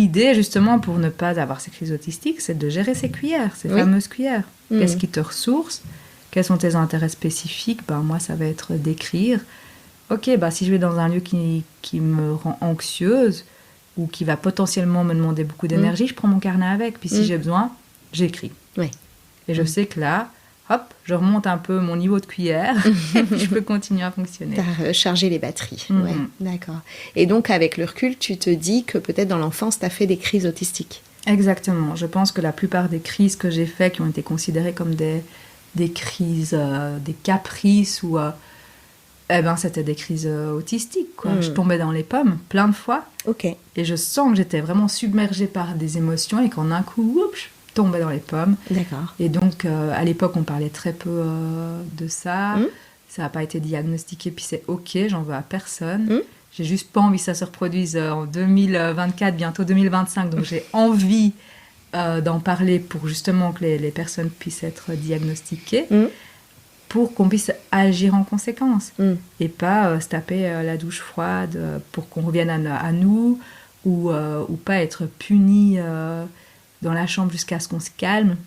l'idée, justement, pour ne pas avoir ces crises autistiques, c'est de gérer ces cuillères, ces fameuses cuillères. Qu'est-ce qui te ressource? Quels sont tes intérêts spécifiques? Moi, ça va être d'écrire. Ok, si je vais dans un lieu qui me rend anxieuse ou qui va potentiellement me demander beaucoup d'énergie, je prends mon carnet avec. Puis si j'ai besoin, j'écris. Oui. Et je sais que là, hop, je remonte un peu mon niveau de cuillère et puis je peux continuer à fonctionner. Tu as rechargé les batteries. Ouais, d'accord. Et donc, avec le recul, tu te dis que peut-être dans l'enfance, tu as fait des crises autistiques. Exactement. Je pense que la plupart des crises que j'ai faites, qui ont été considérées comme des crises, des caprices ou... c'était des crises autistiques, quoi. Je tombais dans les pommes plein de fois. Ok. Et je sens que j'étais vraiment submergée par des émotions et qu'en un coup, je tombais dans les pommes. D'accord. Et donc, à l'époque, on parlait très peu de ça. Ça n'a pas été diagnostiqué, puis c'est ok, j'en veux à personne. J'ai juste pas envie que ça se reproduise en 2024, bientôt 2025. Donc, j'ai envie d'en parler pour justement que les personnes puissent être diagnostiquées. Pour qu'on puisse agir en conséquence et pas se taper la douche froide pour qu'on revienne à nous ou pas être puni dans la chambre jusqu'à ce qu'on se calme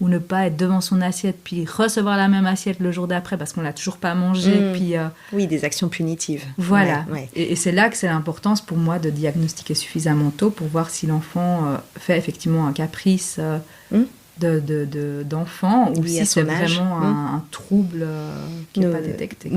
ou ne pas être devant son assiette puis recevoir la même assiette le jour d'après parce qu'on l'a toujours pas mangé puis oui, des actions punitives. Voilà. Et c'est là que c'est l'importance pour moi de diagnostiquer suffisamment tôt pour voir si l'enfant fait effectivement un caprice d'enfant ou si c'est vraiment un trouble qui n'est pas détecté.